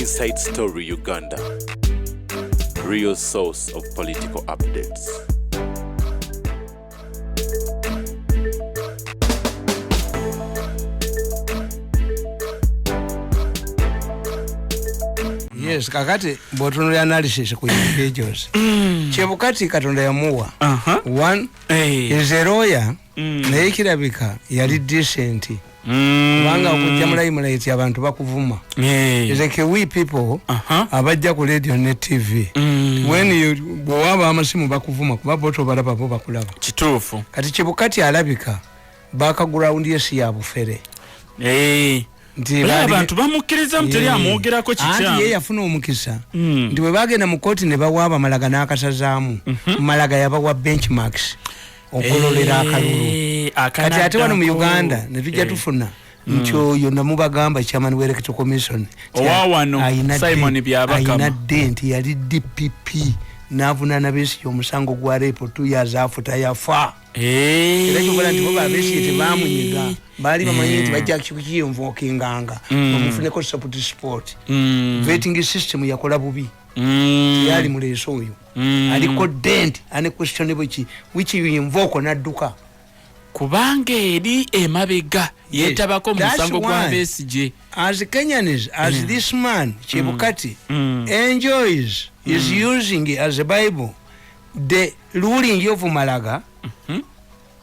Inside Story Uganda, real source of political updates. Yes, kakati botunuli analysis ku pages. Chebukati katonda yamuwa. One is a lawyer. Naye kirabika yali decent. Kubanga okujja mulayimulaiti abantu bakuvuma. Is like we people abajja ku radio ne TV. When you bwaba amasimu bakuvuma kuba boto balaba bo bakulaba. Kituufu. Kati Chebukati alabika background yesi ya bufere. Abantu bamukkiriza muteri amwogerako kikya. Anti ye yafuna omukisa. Ndi bwe bagenda mu koti ne bawaaba malaga n'akasazaamu. Malaga yabawa benchmarks. Okololera akalulu. Kati ate wano mu Uganda ne tujja tufuna nti oyo namubagamba chairman w'Electoral Commission. Owawano Simon Byabakama. Ayina denti yali DPP n'avunaana Besigye omusango gwa repo 2 years after yafa. Era kyokola nti bo Besigye tebamunyiga. Bali bamanyi nti bajja kukiyinvookinganga omufuneko support sport. Vetting system yakola bubi. Yali muleso oyo. Aliko dent ane questionable which you invoke n'adduka. Kubanga eri emabega yetabako musango gwa Besigye. As Kenyans, as this man Chebukati enjoys is using as a Bible the ruling of Malaga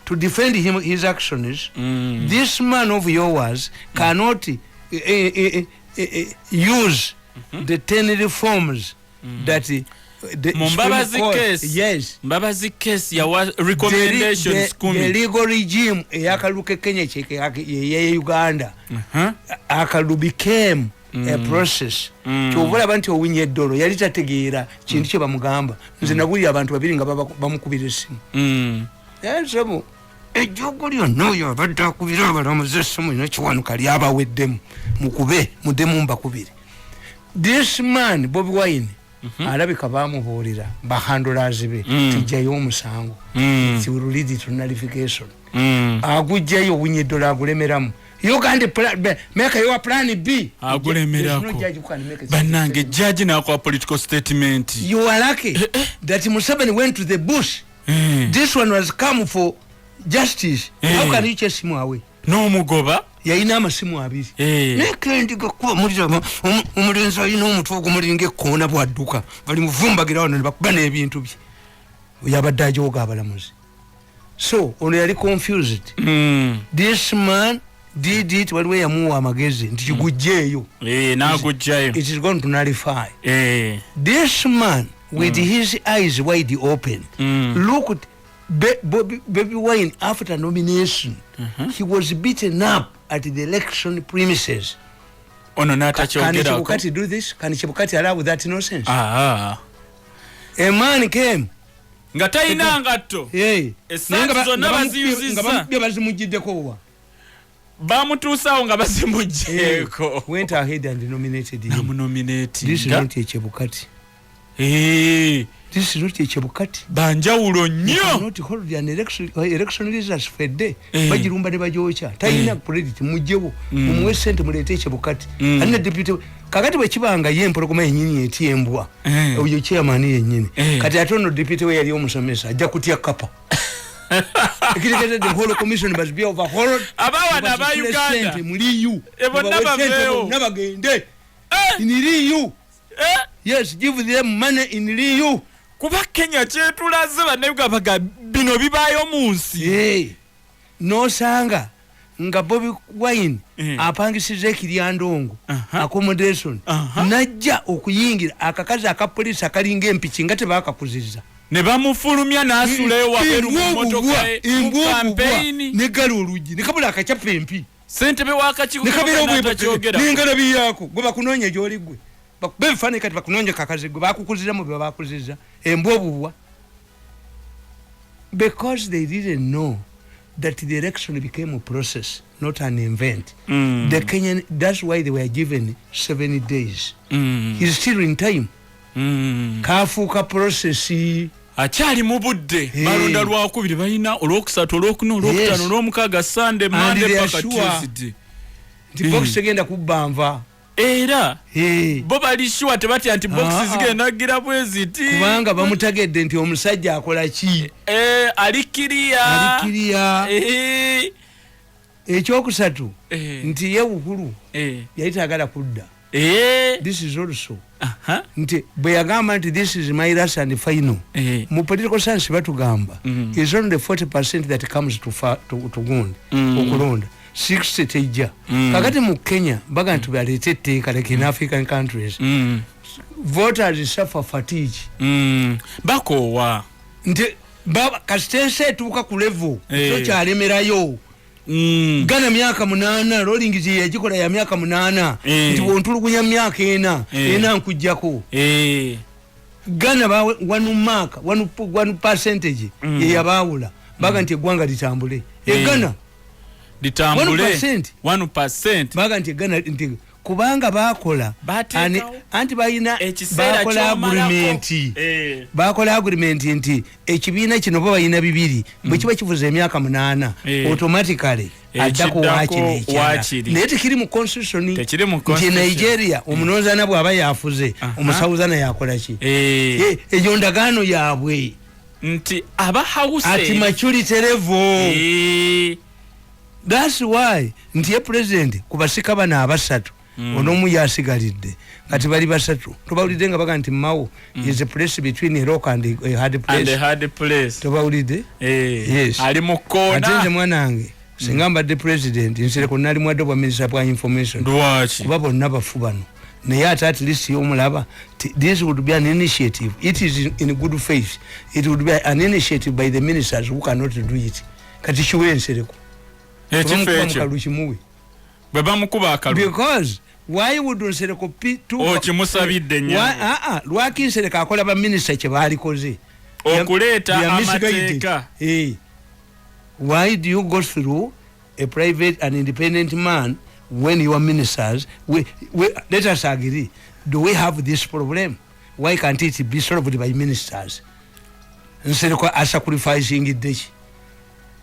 to defend him his actions. This man of yours cannot use the 10 reforms that the Mbabazi case. Yes. Mbabazi case ya recommendations kumi. The legal regime yakaluke Kenya cheke ye Uganda. Akalu became a process. Kyovula bantu owinye dollaro yali tategeera kintu kye bamugamba. Nze naguli abantu babiri nga bamukubira esimu. Yansabo ejogolyo noyo abadde akubira abalamuzi esimu n'ekiwanuka lyabaweddemu mukube mudemu mbakubire. This man Bobi Wine alabika bamubuulira bahandulazi be tijjayo omusango. It will lead to nullification. Agujjayo owinye dollaro agulemeramu. You can't make your plan B. Banange judge na kwa political statement. You are lucky that Museveni went to the bush. This one was come for justice. How can you chase him away? No mugoba. Yayina amasimu abiri. Nekendi gakuba mulira umulenza yino omutwe gumulinge kona bwadduka. Bali muvumbagira wano bakubana ebintu bye. Yabadde oga abalamuzi. So, ono yali confused. This man did it waliwe yamuwa amagezi nti kigujjeeyo. Nagujjayo. It is going to nullify. This man with his eyes wide open looked Bobi Wine after nomination. He was beaten up at the election premises. Ono nata Can Chebukati do this? Can Chebukati allow that nonsense? A man came. Ngataina ngato. Esanga zonna baziyuziza. Ngababye bazimujjiddeko wa. Bamutuusawo nga basimujjeeko. Went ahead and nominated him. Namunominate. This is not a Chebukati. This is not a Chebukati. Banjawulo nnyo. Not hold an election results for a day. Bajirumba ne bajocha. Tayina credit mujjewo. Mumuwe sente mulete Chebukati. Anna deputy kakati bwe kibanga ye empologoma yennyini etiembwa. Oyo chairman yennyini. Kati atono deputy we yali omusomesa ajja kutya kapa. The whole commission must be overhauled. Abawana ba Uganda. Muliyu. Ebo nabaveo. Nabagende. In Liyu. Yes, give them money in Liyu. Kuba Kenya kyetulaze bannayuganda bino bibaayo mu nsi. Nosanga nga Bobi Wine apangisiza ekiryandongo accommodation najja okuyingira akakazi akapolisi akalinga empiki nga tebakakuziza. Ne bamufulumya n'asuleyo waberu mu motoka mu campaign ne galo olugi ne kabula akachapa empi. Sentebe wakakigo ne kabira obwe n'engalabi yako gwe bakunoonya gy'oli gwe. Befane kati bakunonje kakazi gwe bakukuzira mu bakuziza embobubwa. Because they didn't know that the election became a process, not an event. The Kenyan, that's why they were given 7 days. He's still in time. Kafuka process. Achali mu budde balonda lwakubiri balina olwokusatu olwokuna olwokutano olwomukaaga Sunday Monday paka Tuesday. The box agenda kubanva. era bo bali sure tebati anti box zigenda gira bweziti kubanga bamutagedde nti omusajja akola ki alikiriya ekyokusatu nti ye bukulu yali tagala kudda this is also nti bwe yagamba nti this is my last and final mu political science batugamba is only 40% that comes to gund okulonda 60 tejja kakati mu Kenya baga nti balete etteeka like in African countries voters suffer fatigue bakowa nti kasitense etuuka ku level so kyalemerayo Gana myaka 8 rolling zi yagikola ya myaka 8 nti wontulugunya myaka 4 nkujjako Gana ba one percentage ye yabawula baga nti eggwanga litambule Gana litambule 1% baga nti Gana nti kubanga bakola anti bayina bakola agreement nti ekibiina kino bo bayina bibiri bwe kiba kivuze emyaka 8 automatically ajako wakiri naye tekiri mu constitution nti Nigeria omunozana bw'aba yafuze omusawuzana yakola ki eyo ndagaano yaabwe nti aba house ati maturity level that's why nti president kubasika bana abasatu onomu yasigalidde kati bali basatu tobawulidde nga baga nti Mao is a place between a rock and a hard place tobawulidde yes ali mu kona atenze mwanange singamba the president Nsereko nali mwadde bwa minister of information kuba bonna bafu bano naye at least yomulaba this would be an initiative. It is in good faith. It would be an initiative by the ministers who cannot do it kati chiwe Nsereko because why would Nsereko chimusabidde nnyo lwaki Nsereko akola ba minister kye balikoze okuleta amateeka why do you go through a private and independent man when you are ministers? Let us agree, do we have this problem? Why can't it be solved by ministers? Nsereko sacrificing it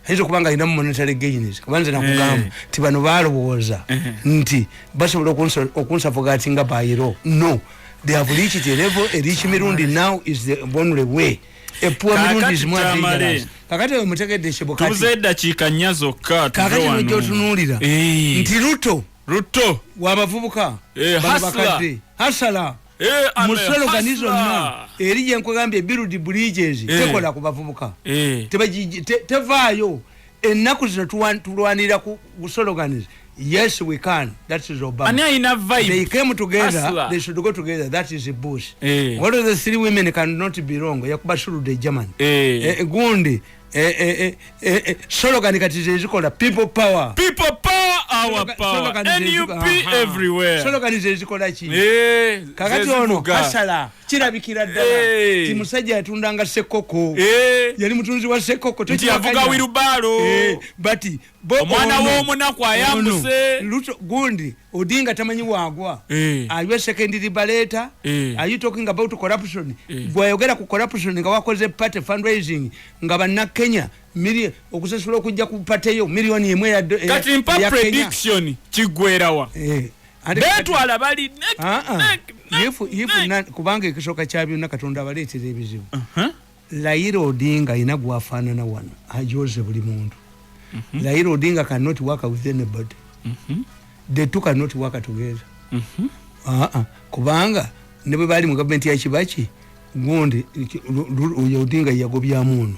hizo kubanga ina monetary gains kubanza na kugamba ti bano balowooza nti basobola okunsa forgetting bayiro. No, they have reached a level. A rich Mirundi now is the only way. A poor Mirundi is more dangerous. Kakati omutegedde shebokati tuzedda chika nyazo ka kakati mujjo tunulira nti Ruto wabavubuka hasala musolo ganizo na erije nkugambye build bridges tekola kubavubuka tevaayo ennaku zino tulwanira ku busolo ganizo. Yes, we can. That is Obama. And in a vibe. They came together. They should go together. That is a Bush. What are the three women cannot be wrong? Yakubashuru the German. Gundi. Slogan katize people power. People power, our power. NUP everywhere. Slogan is zikola chi. Kakati ono kasala. Kirabikira ddala. Timusajja yatundanga sekoko. Yali mutunzi wa sekoko. Nti avuga wirubalo. Bati omwana w'omunaku ayambuse Ruto Gundi Odinga tamanyi wagwa. Are you a second liberator? Are you talking about corruption? Bwayogera ku corruption nga wakoze party fundraising nga banna Kenya milioni okusasula okujja ku party yo milioni emwe ya kati mpa prediction kigwerawa betwala bali if kubanga ekisooka kyabyo na Katonda abaleetera ebizibu. Raila Odinga inagwa afaanana wano ajoze buli muntu. Raila Odinga cannot work with anybody. The two cannot work together. Kubanga nebwe bali mu government ya Kibachi Gundi Odinga yagobyamu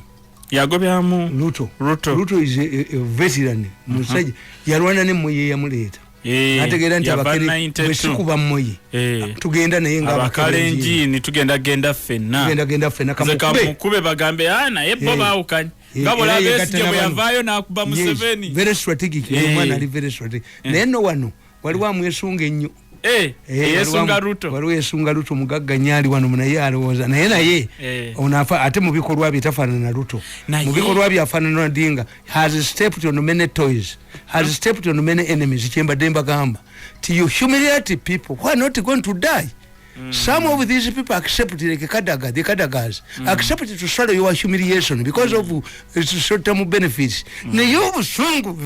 Ruto is a veteran musajja yarwana ne moye yamuleta ategera nti abakere besikuba moye tugenda naye nga abakalenji ni tugenda fenna kamukube bagambe ana yebo baukanye ngabola besije buyavayo nakuba Museveni. Very strategic. Omwana ali very strategic. Neno wano waliwo amwesunga ennyo. Yesunga Ruto. Waliwo yesunga Ruto mugagga nyali wano munaye alowooza naye onafa ate mu bikolwa bye tafaanana na Ruto. Mu bikolwa bye afaanana na Odinga has stepped on many toys, has stepped on many enemies. Kyembadde mbagamba. Till you humiliate people who are not going to die. Some of these people accept like the Kadagas accept to swallow your humiliation because of short-term benefits. Ne yobu songo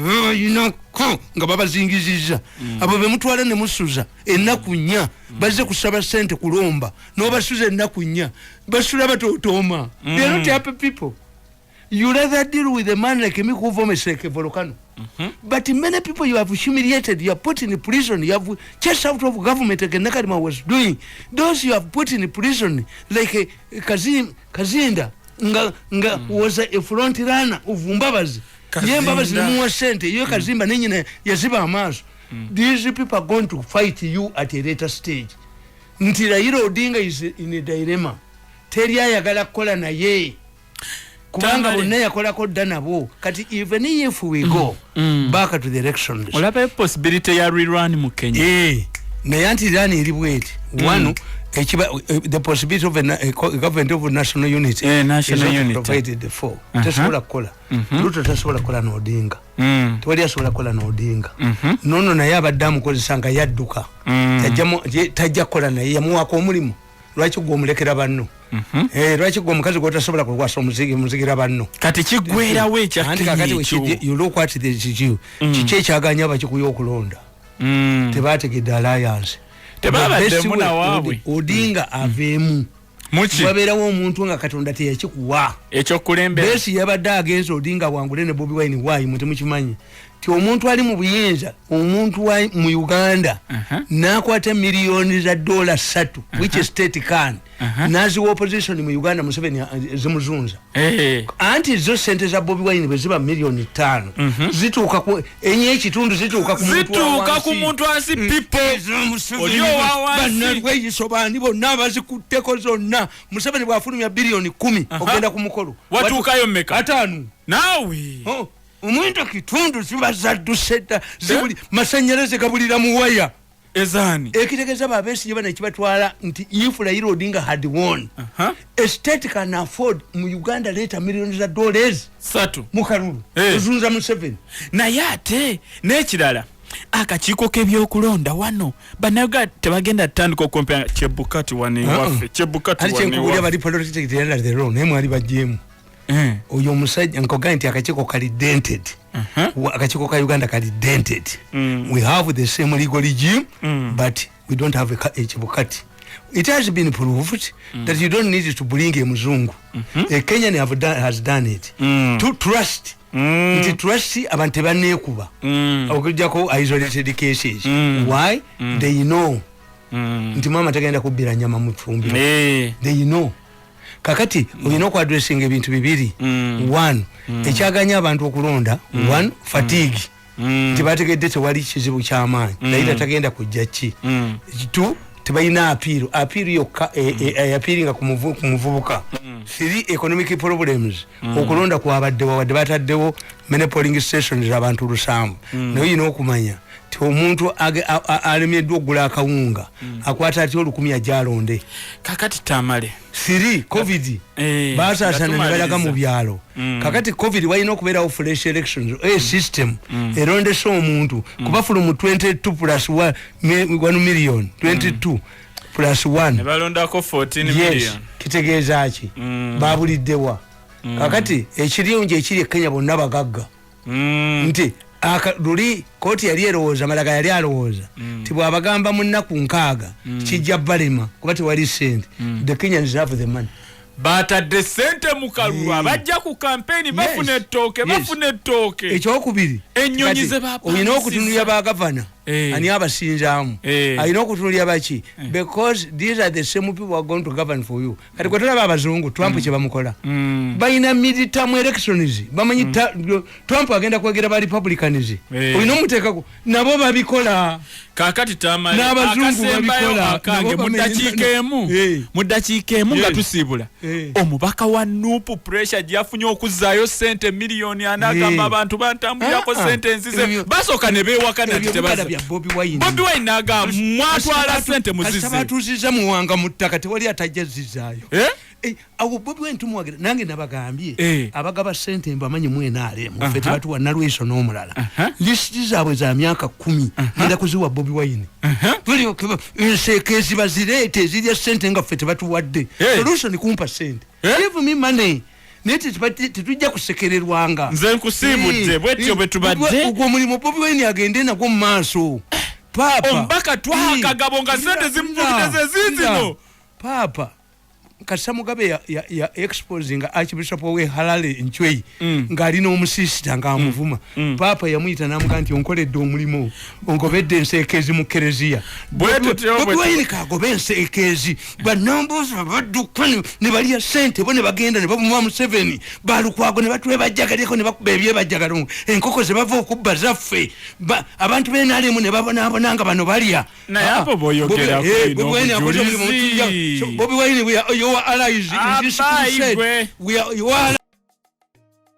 nga baba zingiziza abo bemutwala ne musuza ennaku nnya bazze kusaba sente kulomba no basuza ennaku nnya basula batotoma. They are not happy people. You rather deal with a man like me who vomits like a volcano. But many people you have humiliated, you have put in prison, you have chased out of government like Nakadima was doing. Those you have put in prison like Kazinda was a front runner of Mbabazi. Mbabazi muwa sente, yo Kazimba nenyine yaziba amaso. These people are going to fight you at a later stage. Ntira Raila Odinga is in a dilemma. Teria yagala kola na ye. Kubanga bonna yakolako dda nabo kati even if we go back to the elections olaba possibility ya rerun mu Kenya naye anti rani eri bweti one the possibility of a government of national unity provided for tesobola kukola Ruto tesobola kukola n'Odinga tewali asobola kukola n'Odinga nono naye abadde amukozesa nga yadduka tajja kukola naye yamuwaako omulimu lwaki gw'omulekera banno lwaki gw'omukazi gw'otasobola kukwasa omuzigira banno kati kiggwerawo ekyakati you look at the kiki ekyaganya bakikuya okulonda tebategedde alliance tebabaddemu nawaabwe Odinga aveemu wabeerawo omuntu nga Katonda teyakikuwa ekyokulembera Besi yabadde agenze Odinga wangule ne Bobi Wine waayi mutemukimanyi ti omuntu ali mu buyinza omuntu mu Uganda nakwata millions za dollars 3 which state can naziwa opposition mu Uganda Museveni zimuzunza anti zo sente za Bobi Wine beziba millions 5 zituuka ku enye ekitundu zituuka ku muntu asi people oliyo wawansi weyisobani bonna bazikutteko zonna Museveni bwafulumya bilioni 10 ogenda ku mukolo watuukayo mmeka 5 nawe omuntu kitundu zibazaduseta zibuli masanyalaze gabulira mu waya ezani ekitegeza babesi yebana kibatwala nti if Raila Odinga had won a state can afford mu Uganda later millions of dollars 3 mukaruru zunza Museveni naye ate n'ekirala akakiiko k'ebyokulonda wano banaga tebagenda tandika okompya Chebukati wane waffe Chebukati wane waffe bali politics teyenda the wrong naye mwali bajjemu oyo omusajja nkoga nti akakiiko kali dented akakiiko ka Uganda kali dented we have the same legal regime but we don't have a Chebukati. It has been proved that you don't need to bring a muzungu a Kenyan has done it to trust nti trust abantu banekuba okujjako isolated cases why they know nti mama tagenda kubbira nyama mu fumbi they know kakati olina ku addressing ebintu bibiri one ekyaganya abantu okulonda one fatigue tibategedde tewali kizibu ky'amaanyi naye tagenda kujja ki two tebalina appeal yokka appealinga ku muvubuka three economic problems okulonda kwabadde wadde bataddewo many polling stations abantu 7 naye olina okumanya ti omuntu alemeddwa okugula akawunga akwata ati 10 ajalonde kakati Tamale 3 covid basaasana ne balaga mu byalo kakati covid walina okubeerawo fresh elections system erondesa omuntu kuba from 22 plus 1 million 22 plus 1 ne balondako 14 million kitegeeza ki babuliddewa kakati ekirungi ekiri e Kenya bonna bagagga nti luli kooti yali erowooza malaga yali alowooza ti bwabagamba mu nnaku 6 kijja balema kuba tewali sente the Kenyans have the money batadde sente mu kalulu abajja ku campaign bafuna ettooke ekyokubiri ennyonyi ze bapa olina okutunulira bagavana ani abasinzaamu alina okutunulira baki because these are the same people who are going to govern for you kati kwe tulaba abazungu Trump kye bamukola balina midterm elections bamanyi Trump agenda kwegera ba Republicans olina omuteekako nabo babikola kakati Tamale akasembayo akange mu ddakiika emu nga tusiibula omubaka wa Nuupu pressure gyafunye okuzzaayo sente miliyoni anagamba abantu bantambulirako sente enzize basooka ne beewakana nti lya Bobi Wine naga mwatwala sente muzize kasabatuziza muwanga muttaka tewali atajazizaayo awo Bobi Wine tumuwagira nange nabagambye abagaba sente mbamanyi mwenale muffe tebatuwa Nalweso n'omulala listi zaabwe za myaka 10 ngenda kuziwa Bobi Wine tuli enseekezi bazireete ezirya sente nga ffe tebatuwadde solution kumpa sente give me money neti tetujja kusekererwanga nze nkusiibudde bwetyo bwe tubadde ogwo mulimu Bobi Wine agende nagwo mu maaso papa ombaka twakagabo nga sente zimuvugidde zizino papa Kasa Mugabe ya exposing Archbishop we Harare Nchwei ngalina omusisita nga amuvuma papa yamuyita namugamba nti onkoledde omulimo ongobedde enseekezi mu Kereziya Bobi Wine kagobe enseekezi banambuza baddukani ne baliya sente bo ne bagenda ne bamuma mu 7 balukwago ne batwe bajjagaleko ne bakuba ebyebajjagalo enkoko ze bava okubba zaffe abantu benalemu ne babona nga bano balya naye apo boyogera Bobi Wine we are your allies in this crusade. We are